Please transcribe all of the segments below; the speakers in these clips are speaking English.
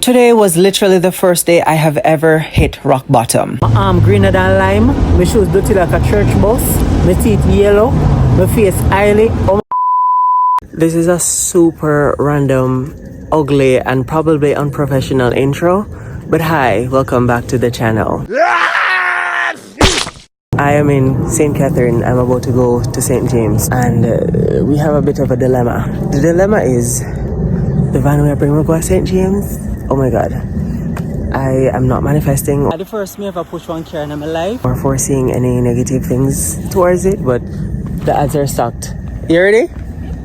Today was literally the first day I have ever hit rock bottom. My arm greener than lime, my shoes dirty like a church bus, my teeth yellow, my face oily. Oh, this is a super random, ugly, and probably unprofessional intro, but hi, welcome back to the channel. I am in St. Catherine. I'm about to go to St. James, and we have a bit of a dilemma. The dilemma is the van we are bringing to go to St. James. Oh my god, I am not manifesting. The first me ever push one car in my life or foreseeing any negative things towards it, but the odds are stacked. You ready?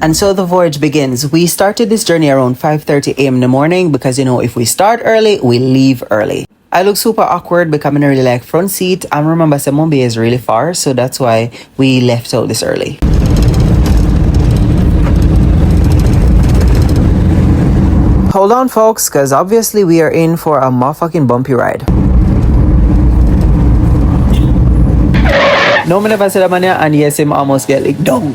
And so the voyage begins. We started this journey around 5:30 a.m. in the morning because, you know, if we start early, we leave early. I look super awkward because I really like front seat. And remember, Mumbai is really far, so that's why we left out this early. Hold on, folks, because obviously we are in for a motherfucking bumpy ride. No, I never said that, man, and yes, him almost get licked down.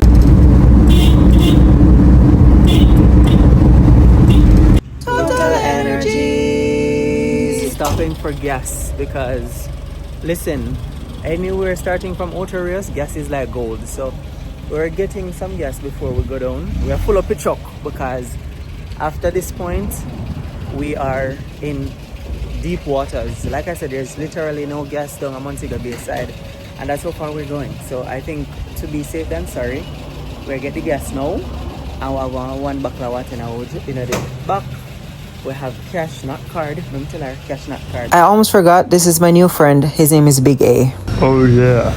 Stopping for gas because listen, anywhere starting from Outer Rios, gas is like gold, so we're getting some gas before we go down. We are full up a truck because after this point we are in deep waters. Like I said, there's literally no gas down on Montego Bay side, and that's how far we're going. So I think to be safe than sorry, we're getting gas now, and we have one buckle of water now in the back. We have cash, not card. Let me tell her, cash, not card. I almost forgot, this is my new friend. His name is Big A. Oh yeah.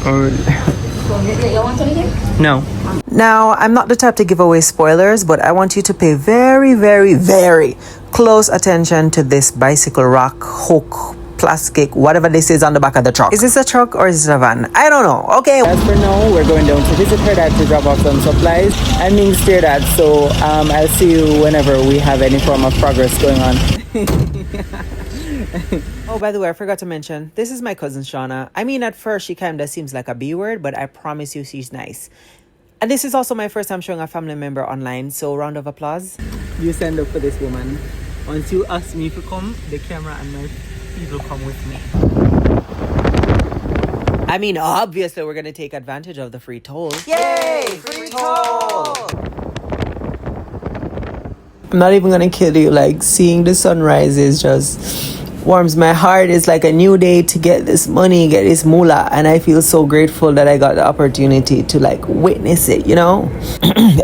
Oh yeah. You want anything? No. Now, I'm not the type to give away spoilers, but I want you to pay very, very, very close attention to this bicycle rack, hook, plastic, whatever this is on the back of the truck. Is this a truck or is it a van? I don't know. Okay. As for now, we're going down to visit her dad to drop off some supplies and Ming's dear dad. So I'll see you whenever we have any form of progress going on. Oh, by the way, I forgot to mention, this is my cousin Shauna. I mean, at first she kind of seems like a B word, but I promise you she's nice. And this is also my first time showing a family member online, so round of applause. You stand up for this woman. Once you ask me to come, the camera and my people come with me. I mean, obviously we're gonna take advantage of the free toll. Yay! Free toll! I'm not even gonna kill you, like seeing the sunrise is just warms my heart. It's like a new day to get this money, get this moolah, and I feel so grateful that I got the opportunity to like witness it, you know.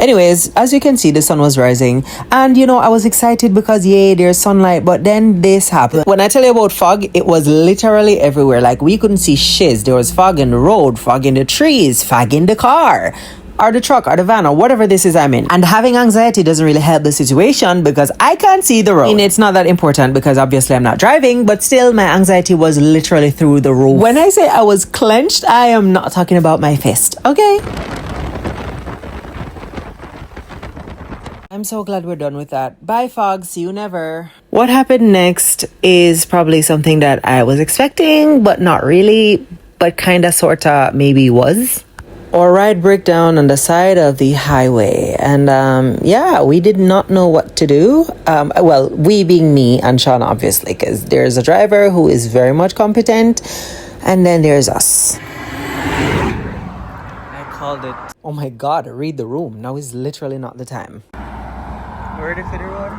Anyways, as you can see, the sun was rising, and you know, I was excited because yay, there's sunlight. But then this happened. When I tell you about fog, it was literally everywhere. Like we couldn't see shiz. There was fog in the road, fog in the trees, fog in the car or the truck or the van or whatever this is I'm in. And having anxiety doesn't really help the situation because I can't see the road. I mean, it's not that important because obviously I'm not driving, but still my anxiety was literally through the roof. When I say I was clenched, I am not talking about my fist, okay? I'm so glad we're done with that. Bye, fog. See you never. What happened next is probably something that I was expecting, but not really, but kind of, sort of, maybe was. Our ride broke down on the side of the highway, and yeah, we did not know what to do. Well, we being me and Sean, obviously, because there's a driver who is very much competent, and then there's us. I called it. Oh my god, read the room. Now is literally not the time. Where the fitter water?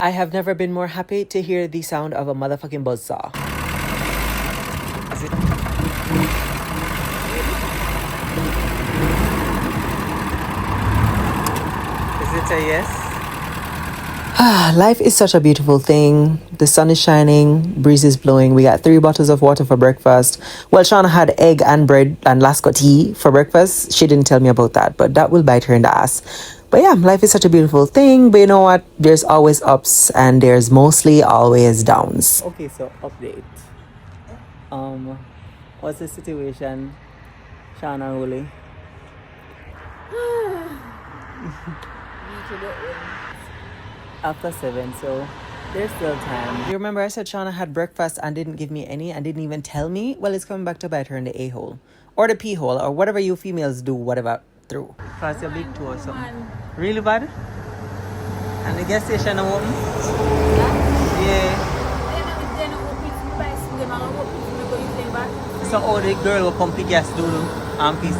I have never been more happy to hear the sound of a motherfucking buzzsaw. Is it? Is it a yes? Life is such a beautiful thing. The sun is shining, breeze is blowing. We got 3 bottles of water for breakfast. Well, Shauna had egg and bread and Lasco tea for breakfast. She didn't tell me about that, but that will bite her in the ass. But yeah, life is such a beautiful thing. But you know what? There's always ups and there's mostly always downs. Okay, so update. What's the situation, Shauna Uli? After 7, so There's still time. You remember I said Shauna had breakfast and didn't give me any and didn't even tell me? Well, it's coming back to bite her in the a-hole. Or the p-hole, or whatever you females do, whatever, through. Pass your big toe or something. Really bad? And the gas station are open? Yeah. So all the girl will come pick gas do and peace.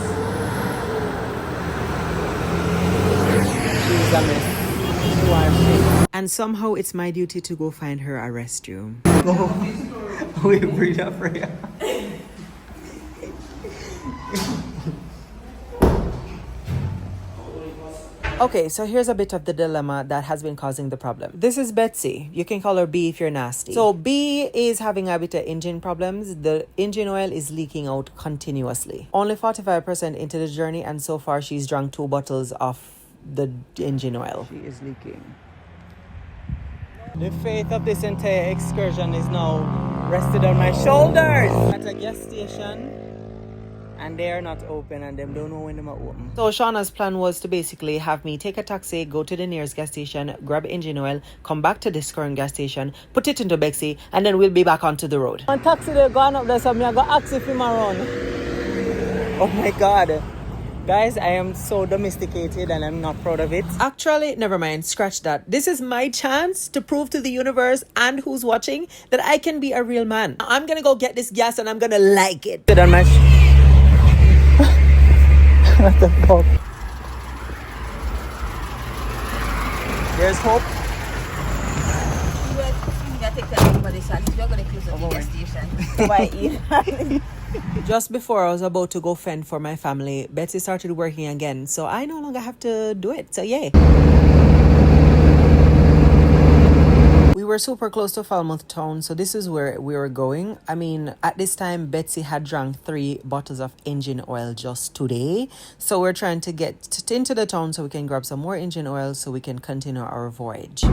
She's a mess. And somehow it's my duty to go find her a restroom. Oh, we breathe up for you. Okay, so here's a bit of the dilemma that has been causing the problem. This is Betsy. You can call her B if you're nasty. So B is having a bit of engine problems. The engine oil is leaking out continuously. Only 45% into the journey, and so far she's drunk 2 bottles of the engine oil. She is leaking. The fate of this entire excursion is now rested on my shoulders. At a gas station, and they are not open, and them don't know when they are open. So Shauna's plan was to basically have me take a taxi, go to the nearest gas station, grab engine oil, come back to this current gas station, put it into Bexy, and then we'll be back onto the road. One taxi they're going up there, so I'm going to ask if him around. Oh my God. Guys, I am so domesticated and I'm not proud of it. Actually, never mind. Scratch that. This is my chance to prove to the universe and who's watching that I can be a real man. I'm going to go get this gas and I'm going to like it. Sit on my... What the fuck? There's hope. You're going to close the gas station. Just before I was about to go fend for my family, Betsy started working again, so I no longer have to do it, so yay. We were super close to Falmouth town, so this is where we were going. I mean, at this time, Betsy had drunk 3 bottles of engine oil just today, so we're trying to get into the town so we can grab some more engine oil so we can continue our voyage.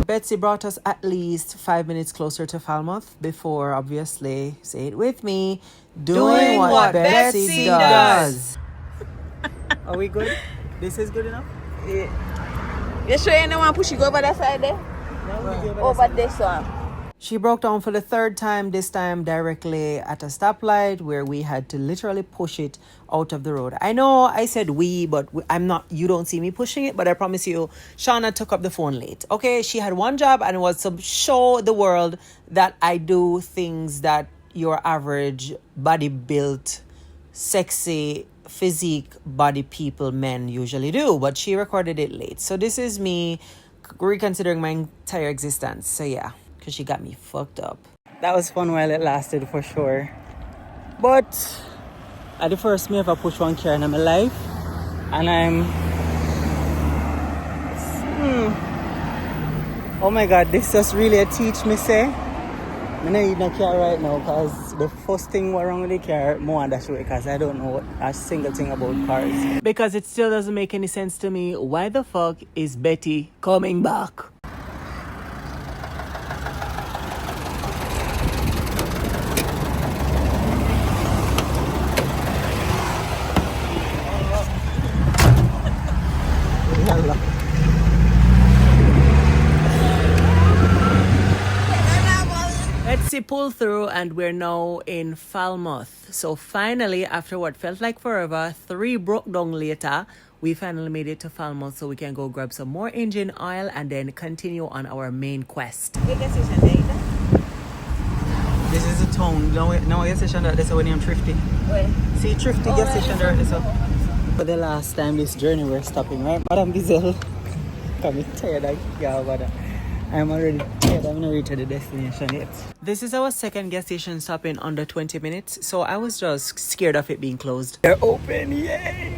Betsy brought us at least 5 minutes closer to Falmouth before, obviously, say it with me, doing what Betsy does. Are we good? This is good enough? Yeah. You sure you don't want to push it over that side there? No, over this one. She broke down for the 3rd time, this time directly at a stoplight where we had to literally push it out of the road. I know I said we, but I'm not, you don't see me pushing it, but I promise you, Shauna took up the phone late. Okay, she had one job and it was to show the world that I do things that your average body-built, sexy, physique body people, men usually do, but she recorded it late. So this is me reconsidering my entire existence. So yeah. Because she got me fucked up. That was fun while it lasted, for sure. But at the first me ever push one car in my life, and I'm oh my God, this just really teach me say I don't need no car right now, because the first thing what's wrong with the car, more on that way, because I don't know a single thing about cars. Because it still doesn't make any sense to me. Why the fuck is Betty coming back? Betsy pulled through and we're now in Falmouth. So finally, after what felt like forever, 3 broke down later, we finally made it to Falmouth so we can go grab some more engine oil and then continue on our main quest. This is a town. No gas station there, that's when I'm Thrifty. Where? See Thrifty gas station there, that's up. For the last time this journey we're stopping, right, Madam Diesel? I'm tired of y'all, but I'm already tired. I'm not reached the destination yet. This is our 2nd gas station stop in under 20 minutes, so I was just scared of it being closed. They're open, yay!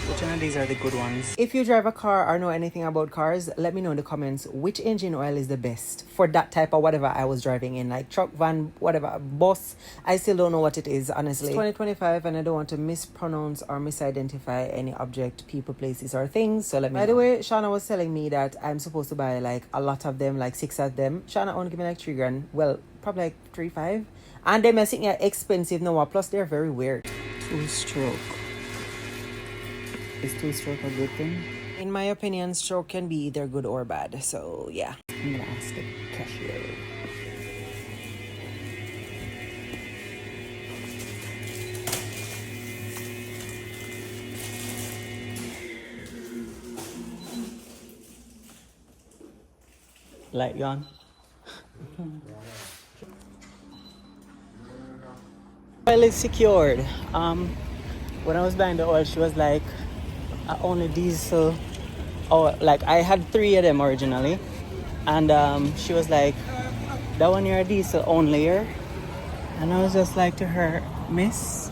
Which one of these are the good ones? If you drive a car or know anything about cars, let me know in the comments which engine oil is the best for that type of whatever I was driving in, like truck, van, whatever, bus. I still don't know what it is, honestly. It's 2025 and I don't want to mispronounce or misidentify any object, people, places or things, so let me know. By the way, Shauna was telling me that I'm supposed to buy like a lot of them, like 6 of them. Shauna only give me like $3,000. Well, probably like 3.5. And them I think are expensive now. Plus they're very weird. 2-stroke. Is 2-stroke a good thing? In my opinion, stroke can be either good or bad. So yeah, I'm gonna ask the cashier. Light gone. Oil is secured. When I was buying the oil, she was like, only diesel. Oh, like I had 3 of them originally, and she was like, that one you're a diesel only here. And I was just like to her, miss,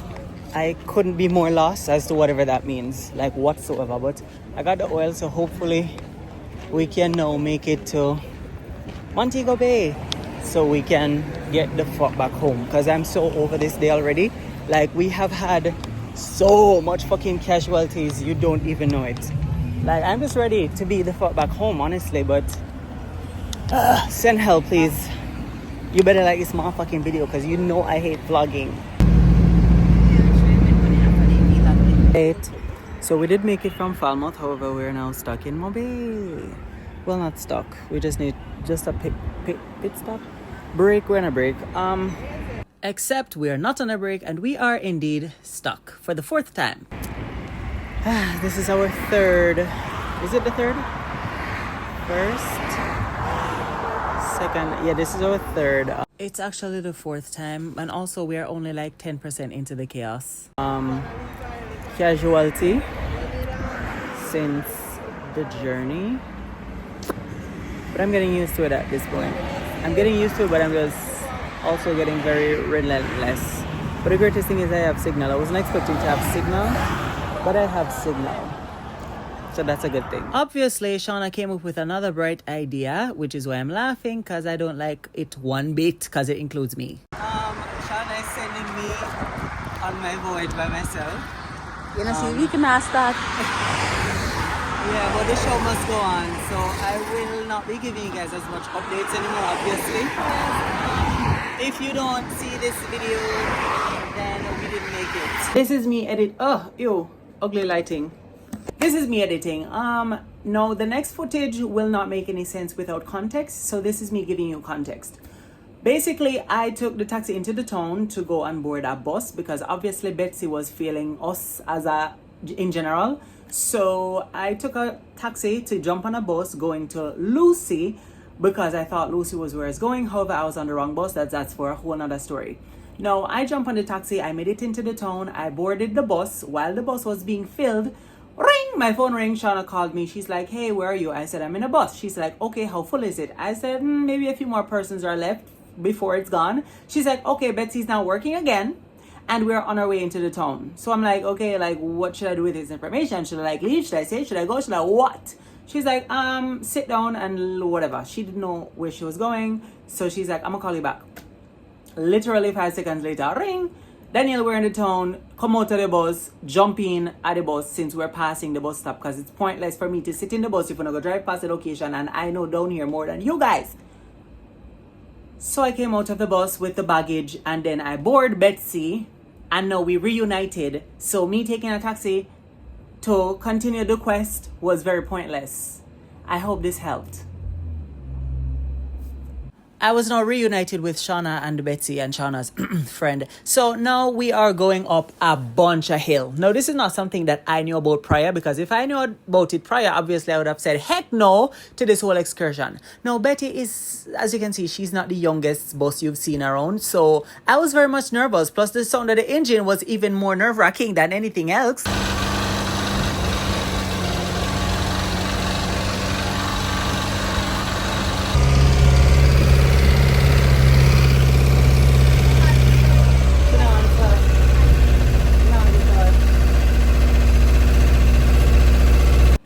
I couldn't be more lost as to whatever that means, like whatsoever. But I got the oil, so hopefully we can now make it to Montego Bay so we can get the fuck back home, because I'm so over this day already. Like, we have had so much fucking casualties, you don't even know it. Like, I'm just ready to be the fuck back home, honestly. But send help, please. You better like this motherfucking video, because you know I hate vlogging. So we did make it from Falmouth, however we're now stuck in Mobay. Well, not stuck, we just need just a pit stop. Break, we're on a break. Except we are not on a break, and we are indeed stuck for the 4th time. This is our 3rd. Is it the 3rd? 1st? 2nd? Yeah, this is our 3rd. It's actually the 4th time, and also we are only like 10% into the chaos. Casualty since the journey. But I'm getting used to it at this point. I'm getting used to it, but I'm just also getting very relentless. But the greatest thing is I have signal. I wasn't expecting to have signal, but I have signal. So that's a good thing. Obviously, Shauna came up with another bright idea, which is why I'm laughing, because I don't like it one bit, because it includes me. Shauna is sending me on my voyage by myself. You know, see, we can ask that. Yeah, but the show must go on, so I will not be giving you guys as much updates anymore, obviously. If you don't see this video, then we didn't make it. This is me ugly lighting. This is me editing. No, the next footage will not make any sense without context, so this is me giving you context. Basically, I took the taxi into the town to go on board a bus, because obviously Betsy was feeling us in general. So I took a taxi to jump on a bus going to Lucy, because I thought Lucy was where I was going. However, I was on the wrong bus. That's for a whole nother story. Now, I jumped on the taxi, I made it into the town, I boarded the bus. While the bus was being filled, ring, my phone rang. Shauna called me. She's like, hey, where are you? I said, I'm in a bus. She's like, okay, how full is it? I said, maybe a few more persons are left before it's gone. She's like, okay, Betsy's now working again, and we're on our way into the town. So I'm like, okay, like, what should I do with this information? Should I like leave? Should I say? Should I go? Should I what? She's like, sit down and whatever. She didn't know where she was going. So she's like, I'm gonna call you back. Literally 5 seconds later, ring. Daniel, we're in the town. Come out of the bus, jump in at the bus, since we're passing the bus stop, because it's pointless for me to sit in the bus if we're not gonna drive past the location, and I know down here more than you guys. So I came out of the bus with the baggage, and then I board Betsy, and now we reunited. So me taking a taxi to continue the quest was very pointless. I hope this helped. I was now reunited with Shauna and Betsy and Shauna's friend. So now we are going up a bunch of hill. Now, this is not something that I knew about prior, because if I knew about it prior, obviously I would have said heck no to this whole excursion. Now, Betty is, as you can see, she's not the youngest bus you've seen around. So I was very much nervous. Plus, the sound of the engine was even more nerve-wracking than anything else.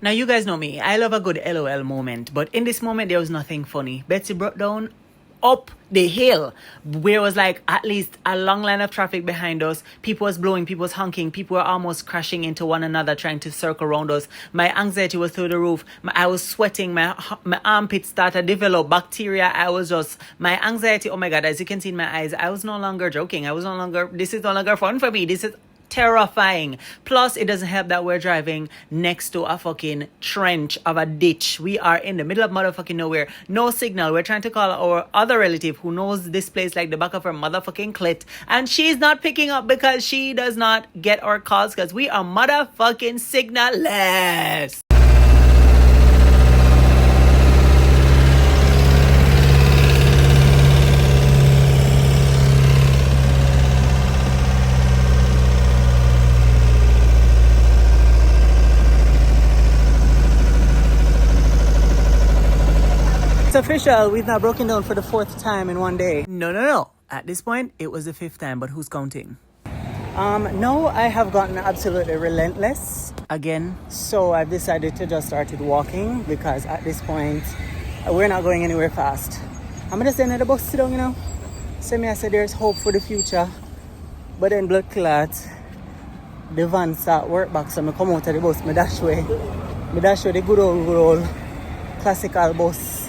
Now, you guys know me. I love a good LOL moment. But in this moment, there was nothing funny. Betsy broke down up the hill where it was like at least a long line of traffic behind us. People was blowing, people was honking, people were almost crashing into one another trying to circle around us. My anxiety was through the roof. I was sweating, my armpits started to develop bacteria. I was just, my anxiety, oh my god, as you can see in my eyes, I was no longer joking. This is no longer fun for me. This is terrifying. Plus, it doesn't help that we're driving next to a fucking trench of a ditch. We are in the middle of motherfucking nowhere. No signal. We're trying to call our other relative who knows this place like the back of her motherfucking clit, and she's not picking up because she does not get our calls because we are motherfucking signalless. It's official, we've now broken down for the 4th time in one day. No. At this point, it was the 5th time, but who's counting? No, I have gotten absolutely relentless Again? So I've decided to just started walking because at this point, we're not going anywhere fast. I'm gonna send the bus sit down, you know. So I said there's hope for the future. But then blood clot, the van start work back, so I come out of the bus, I dash away the good old classical bus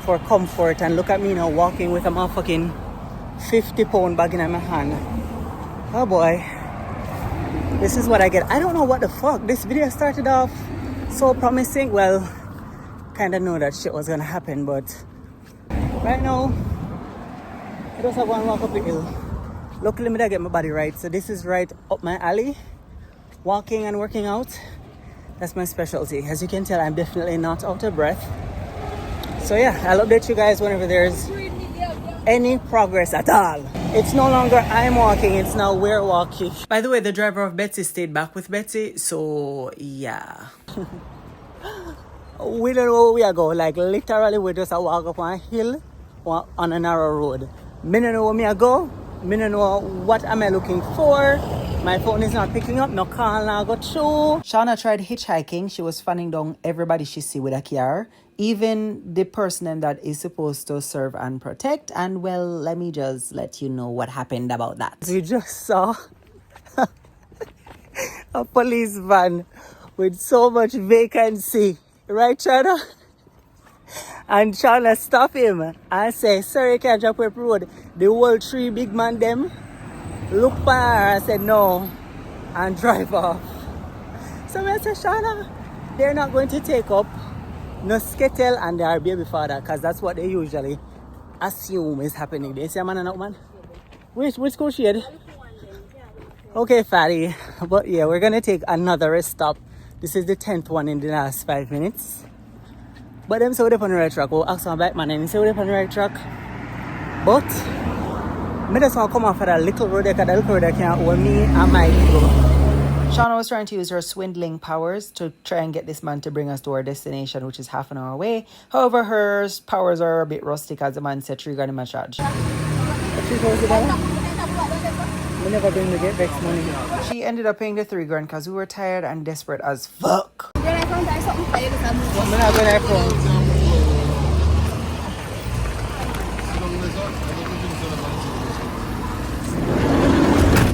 for comfort, and look at me now walking with a motherfucking 50-pound bag in my hand. Oh boy, this is what I get. I don't know what the fuck. This video started off so promising. Well, kind of know that shit was gonna happen, but right now I just have one walk up the hill. Luckily, I get my body right, so this is right up my alley. Walking and working out, that's my specialty. As you can tell, I'm definitely not out of breath. So yeah, I'll update you guys whenever there's any progress at all. It's no longer I'm walking, it's now we're walking. By the way, the driver of Betsy stayed back with Betsy, so yeah. We don't know where we are going. Like literally we just walk up on a hill on a narrow road. Me don't know where me I go. Me don't know what am I looking for. My phone is not picking up, no call now go through. Shauna tried hitchhiking. She was fanning down everybody she see with a car, even the person that is supposed to serve and protect. And well, let me just let you know what happened about that. We just saw a police van with so much vacancy, right, Shauna? And Shauna stop him and say, "Sir, you can't drop up road." The whole 3 big man them look by her and said no and drive off. So I said, Shauna, they're not going to take up no skettle and their baby father, because that's what they usually assume is happening. They say a man and a woman. Which school shade? Okay, fatty. But yeah, we're gonna take another rest stop. This is the 10th one in the last 5 minutes. But them say we're on the right track. We'll ask my bike man and he say we're on the right track. But I just want to come off of that little road there, because that little road there can't hold me and my people. Shauna was trying to use her swindling powers to try and get this man to bring us to our destination, which is half an hour away. However, her powers are a bit rustic, as the man said $3,000 in my charge. We never bring the get vex money. She ended up paying the $3,000 because we were tired and desperate as fuck.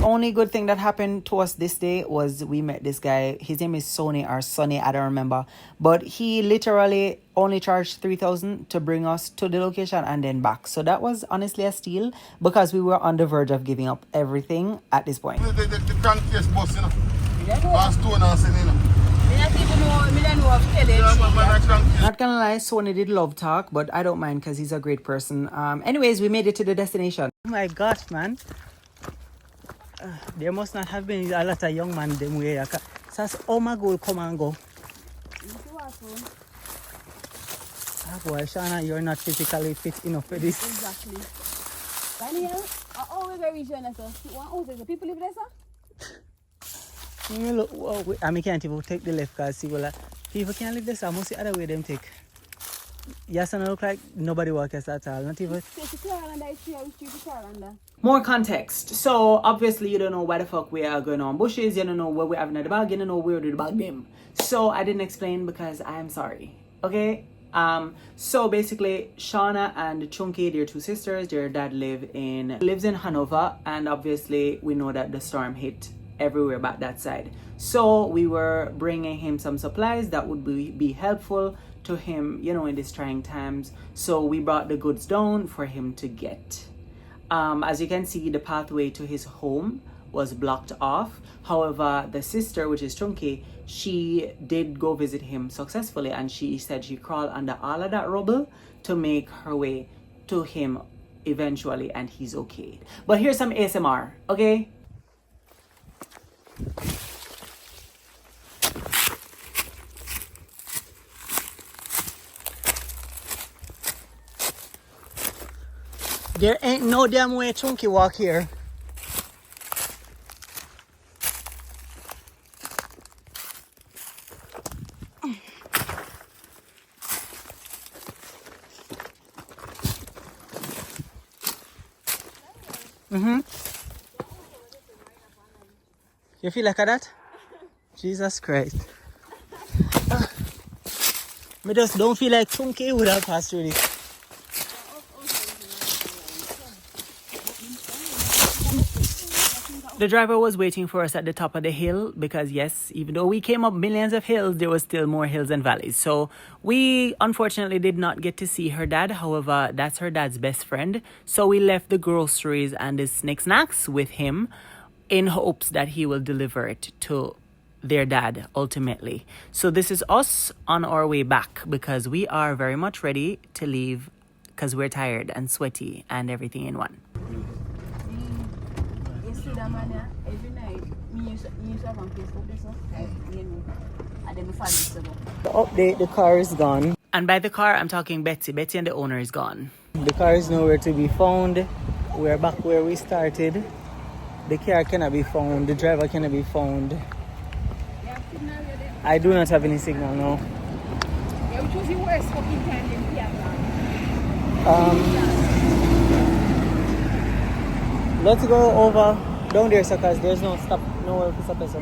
Only good thing that happened to us this day was we met this guy. His name is Sonny or Sonny, I don't remember. But he literally only charged $3,000 to bring us to the location and then back. So that was honestly a steal, because we were on the verge of giving up everything at this point. The crankcase bus, you know. Not gonna lie, Sonny did love talk, but I don't mind because he's a great person. Anyways, we made it to the destination. Oh my gosh, man. There must not have been a lot of young men them way. So oh my God, come and go. Ah boy, Shauna, you're not physically fit enough for this. Exactly. Daniel, I always very generous. People live there, sir? Look, I can't even take the left because see, well, people can't live this. I must see other way them take. Yes, and look like nobody walks at all. Not even. More context. So obviously you don't know why the fuck we are going on bushes. You don't know where we're having at the bag. You don't know where to the bag them. So I didn't explain because I am sorry. Okay? So basically, Shauna and Chunky, they're two sisters. Their dad lives in Hanover, and obviously we know that the storm hit everywhere but that side. So we were bringing him some supplies that would be helpful to him, you know, in these trying times. So we brought the goods down for him to get. As you can see, the pathway to his home was blocked off. However, the sister, which is Chunky, she did go visit him successfully, and she said she crawled under all of that rubble to make her way to him eventually, and he's okay. But here's some ASMR, okay? There ain't no damn way Chunky walk here. You feel like that? Jesus Christ. Me just don't feel like Chunky would have passed through this. The driver was waiting for us at the top of the hill because, yes, even though we came up millions of hills, there was still more hills and valleys. So we unfortunately did not get to see her dad. However, that's her dad's best friend. So we left the groceries and the snacks with him in hopes that he will deliver it to their dad ultimately. So this is us on our way back because we are very much ready to leave because we're tired and sweaty and everything in one. Every night, me use on Facebook, The update, the car is gone. And by the car, I'm talking Betsy. Betsy and the owner is gone. The car is nowhere to be found. We're back where we started. The car cannot be found. The driver cannot be found. I do not have any signal now. Which was the worst fucking time in Let's go over down there, because there's no stop, nowhere to stop us.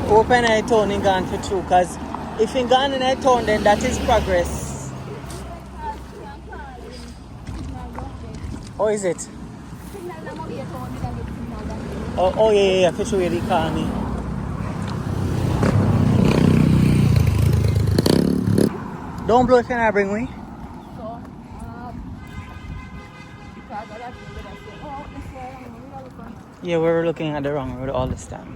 Open a town and gone for two, because if you gone in a town, then that is progress. How is it? Oh yeah, for sure, they call me. Don't blow if you're not bring me. Yeah, we were looking at the wrong road all this time.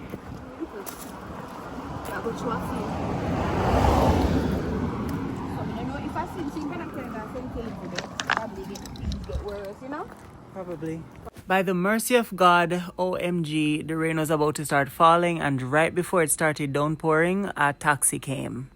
Probably. By the mercy of God, OMG, the rain was about to start falling, and right before it started downpouring, a taxi came.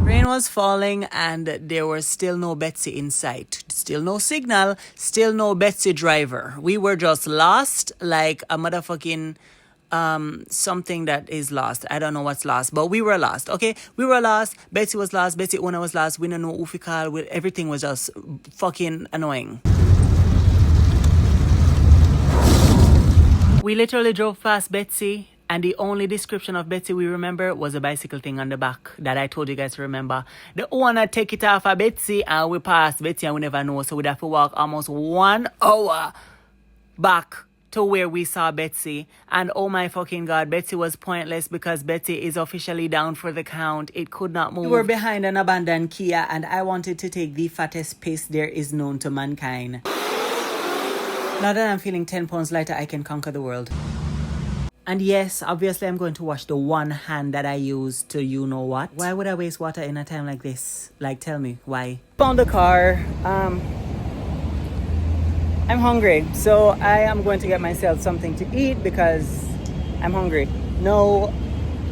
Rain was falling and there was still no Betsy in sight. Still no signal, still no Betsy driver. We were just lost like a motherfucking something that is lost. I don't know what's lost, but we were lost. Okay, we were lost. Betsy was lost. Betsy owner was lost. We don't know who we call. Everything was just fucking annoying. We literally drove past Betsy, and the only description of Betsy we remember was a bicycle thing on the back that I told you guys to remember. The owner take it off of Betsy, and we passed Betsy and we never know, so we'd have to walk almost 1 hour back to where we saw Betsy. And oh my fucking God, Betsy was pointless because Betsy is officially down for the count. It could not move. We were behind an abandoned Kia, and I wanted to take the fattest piss there is known to mankind. Now that I'm feeling 10 pounds lighter, I can conquer the world. And yes, obviously I'm going to wash the one hand that I use to you know what. Why would I waste water in a time like this? Like, tell me, why? Found the car. I'm hungry, so I am going to get myself something to eat because I'm hungry. No,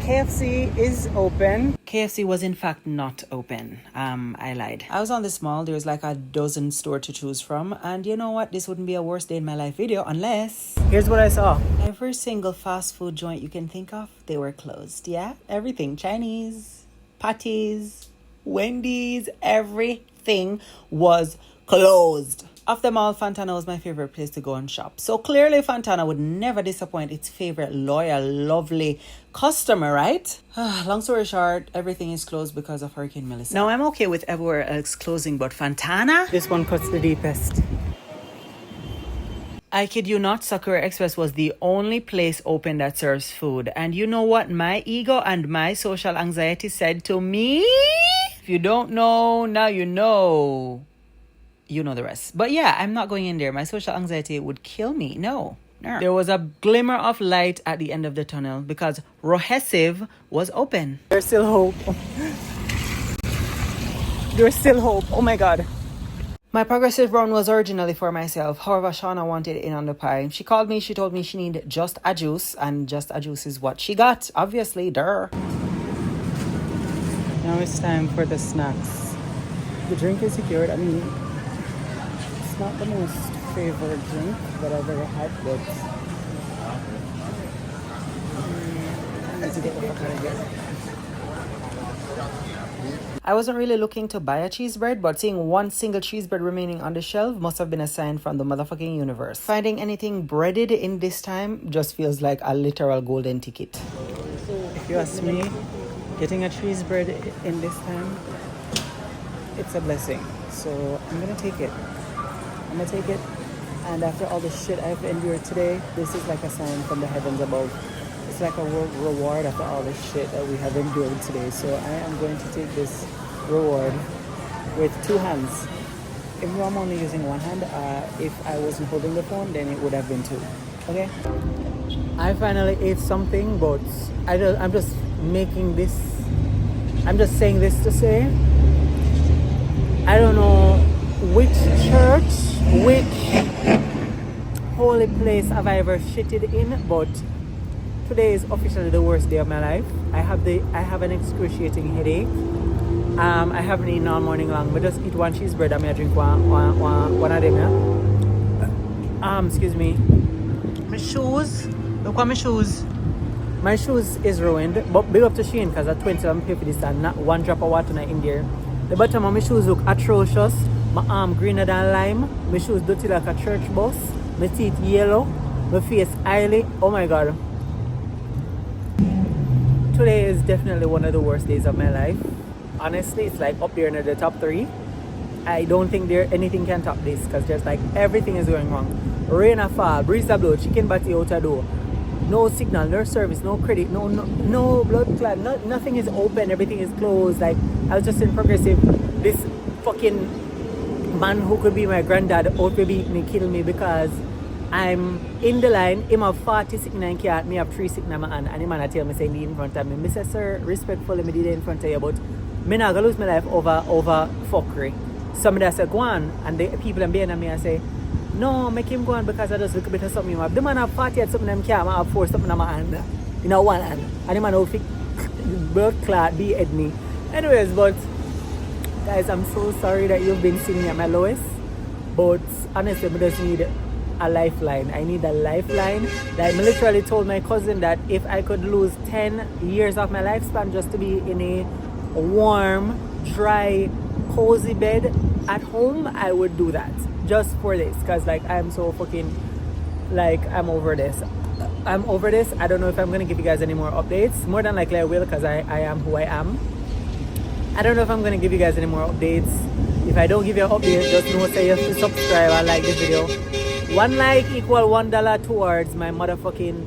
KFC is open. KFC was in fact not open. I lied. I was on this mall. There's like a dozen stores to choose from. And you know what? This wouldn't be a worst day in my life video unless... Here's what I saw. Every single fast food joint you can think of, they were closed. Yeah? Everything. Chinese, Patties, Wendy's, everything was closed. Of them all, Fontana was my favorite place to go and shop. So clearly Fontana would never disappoint its favorite loyal, lovely customer, right? Long story short, everything is closed because of Hurricane Melissa. Now I'm okay with everywhere else closing, but Fontana? This one cuts the deepest. I kid you not, Sakura Express was the only place open that serves food. And you know what my ego and my social anxiety said to me? If you don't know, now you know. You know the rest. But yeah, I'm not going in there. My social anxiety would kill me. No. There was a glimmer of light at the end of the tunnel because Rohesive was open. There's still hope. There's still hope. Oh my God. My progressive brown was originally for myself. However, Shauna wanted in on the pie. She called me. She told me she needed just a juice. And just a juice is what she got. Obviously, duh. Now it's time for the snacks. The drink is secured. I mean, it's not the most favorite drink that I've ever had, but I need to get the fuck out of here. I wasn't really looking to buy a cheese bread, but seeing one single cheese bread remaining on the shelf must have been a sign from the motherfucking universe. Finding anything breaded in this time just feels like a literal golden ticket. If you ask me, getting a cheese bread in this time, it's a blessing. So I'm gonna take it. And after all the shit I've endured today, this is like a sign from the heavens above. It's like a reward after all the shit that we have endured today. So I am going to take this reward with two hands. If I'm only using one hand, if I wasn't holding the phone, then it would have been two. Okay? I finally ate something, but I'm just making this. I'm just saying this to say, I don't know which church, which holy place have I ever shitted in, but today is officially the worst day of my life. I have an excruciating headache. I haven't eaten all morning long. I just eat one cheese bread and I drink one of them. Yeah? Excuse me. My shoes. Look at my shoes. My shoes is ruined, but big up to Shane because at 20 I'm pay for this and not one drop of water in there. The bottom of my shoes look atrocious. My arm greener than lime. My shoes dirty like a church bus. My teeth yellow. My face oily. Oh my God. Today is definitely one of the worst days of my life. Honestly, it's like up there in the top 3. I don't think anything can top this because just like everything is going wrong. Rain a fall, breeze a blow, chicken batty out a door. No signal, no service, no credit, no blood clot, nothing is open, everything is closed. Like I was just in progressive. This fucking man who could be my granddad out to beat me, kill me because I'm in the line. Him have 40 signal in car, me have 3 signal in my hand, and the man tell me saying in front of me. I say, sir, respectfully, me did it in front of you, but me not gonna lose my life over fuckery. Somebody say go on, and the people and behind me I say, no, make him go on because I just look a bit of something. The man have 40 at something in them car, I have 4 something in my hand. You know, one hand. And the man will fix blood clot, be at me. Anyways, but guys, I'm so sorry that you've been seeing me at my lowest. But honestly, I just need a lifeline. I need a lifeline. Like, I literally told my cousin that if I could lose 10 years of my lifespan just to be in a warm, dry, cozy bed at home, I would do that. Just for this. Because, like, I'm so fucking, like, I'm over this. I'm over this. I don't know if I'm going to give you guys any more updates. More than likely I will because I am who I am. I don't know if I'm going to give you guys any more updates. If I don't give you an update, just know say you have to subscribe and like this video. 1 like equal $1 towards my motherfucking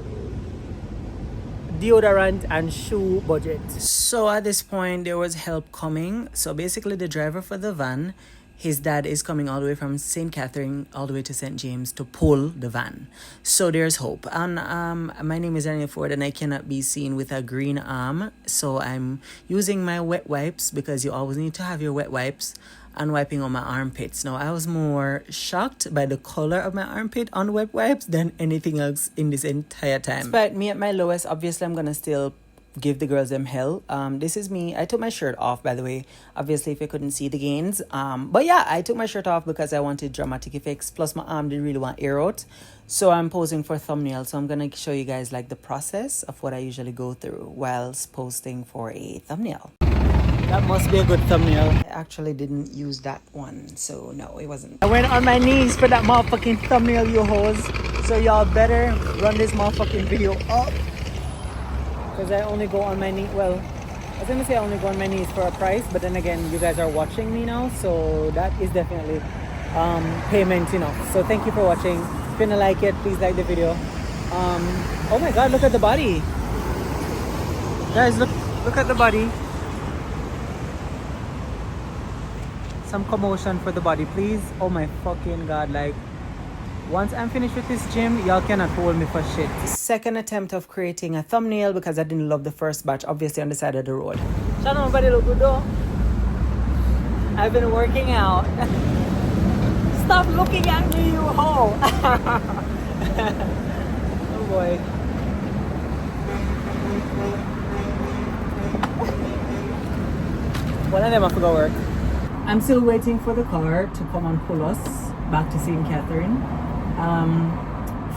deodorant and shoe budget. So at this point, there was help coming. So basically, the driver for the van, his dad is coming all the way from St. Catherine all the way to St. James to pull the van. So there's hope. And my name is Daniel Ford and I cannot be seen with a green arm. So I'm using my wet wipes because you always need to have your wet wipes and wiping on my armpits. Now, I was more shocked by the color of my armpit on wet wipes than anything else in this entire time. Despite me at my lowest, obviously I'm going to still give the girls them hell. This is me. I took my shirt off, by the way. Obviously, if you couldn't see the gains. But yeah, I took my shirt off because I wanted dramatic effects. Plus, my arm didn't really want air out. So I'm posing for a thumbnail. So I'm going to show you guys like the process of what I usually go through whilst posting for a thumbnail. That must be a good thumbnail. I actually didn't use that one, so no, it wasn't. I went on my knees for that motherfucking thumbnail, you hoes. So y'all better run this motherfucking video up. Because I only go on my knee. Well, I was gonna say I only go on my knees for a price, but then again, you guys are watching me now, so that is definitely payment enough. So thank you for watching. If you like it, please like the video. Oh my god, look at the body. Guys, look at the body. Some commotion for the body, please. Oh my fucking god, like once I'm finished with this gym, y'all cannot hold me for shit. Second attempt of creating a thumbnail because I didn't love the first batch, obviously on the side of the road. Shout out, body look good though. I've been working out. Stop looking at me, you hoe. Oh boy. One of them have to go work. I'm still waiting for the car to come and pull us back to St. Catherine.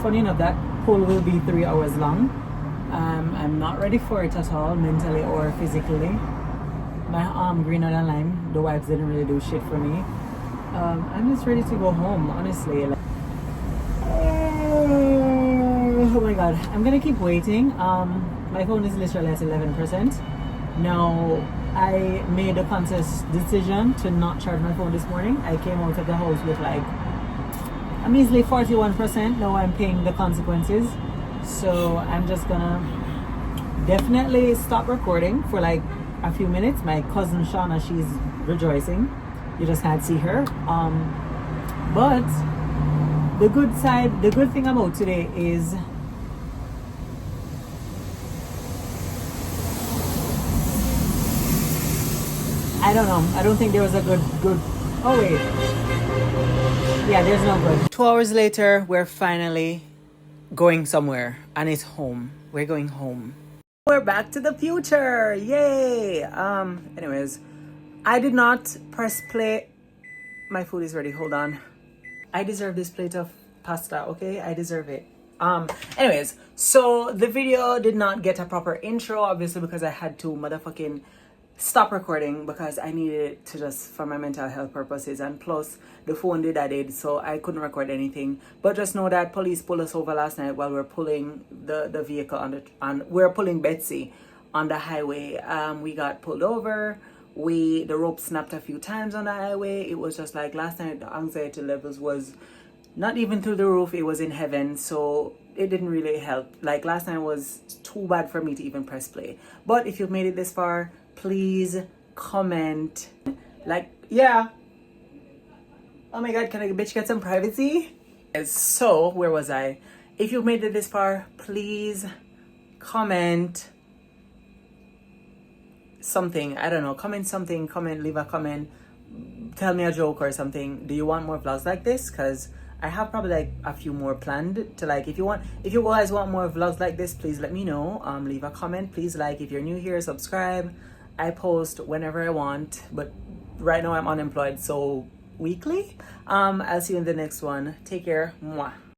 Funny enough, that pull will be 3 hours long. I'm not ready for it at all, mentally or physically. My greener than lime, the wipes didn't really do shit for me. I'm just ready to go home, honestly. Oh my god, I'm gonna keep waiting. My phone is literally at 11%. Now, I made a conscious decision to not charge my phone this morning. I came out of the house with like a measly 41%. Now I'm paying the consequences. So I'm just gonna definitely stop recording for like a few minutes. My cousin Shauna, she's rejoicing. You just can't see her. But the good thing about today is I don't know. I don't think there was a good. Oh wait. Yeah, there's no good. 2 hours later, we're finally going somewhere, and it's home. We're going home. We're back to the future. Yay. Anyways, I did not press play. My food is ready. Hold on. I deserve this plate of pasta, okay? I deserve it. Anyways, so the video did not get a proper intro, obviously, because I had to motherfucking stop recording because I needed it to just for my mental health purposes, and plus the phone did so I couldn't record anything. But just know that police pulled us over last night while we're pulling the vehicle on we're pulling Betsy on the highway. We got pulled over. The rope snapped a few times on the highway. It was just like last night, the anxiety levels was not even through the roof, it was in heaven. So it didn't really help. Like last night was too bad for me to even press play. But if you've made it this far, please comment. Like, yeah. Oh my god, can a bitch get some privacy? So, where was I? If you've made it this far, please comment something. I don't know. Comment something. Leave a comment. Tell me a joke or something. Do you want more vlogs like this? Because I have probably like a few more planned to like. If you guys want more vlogs like this, please let me know. Leave a comment. Please like. If you're new here, subscribe. I post whenever I want, but right now I'm unemployed, so weekly. I'll see you in the next one. Take care. Mwah.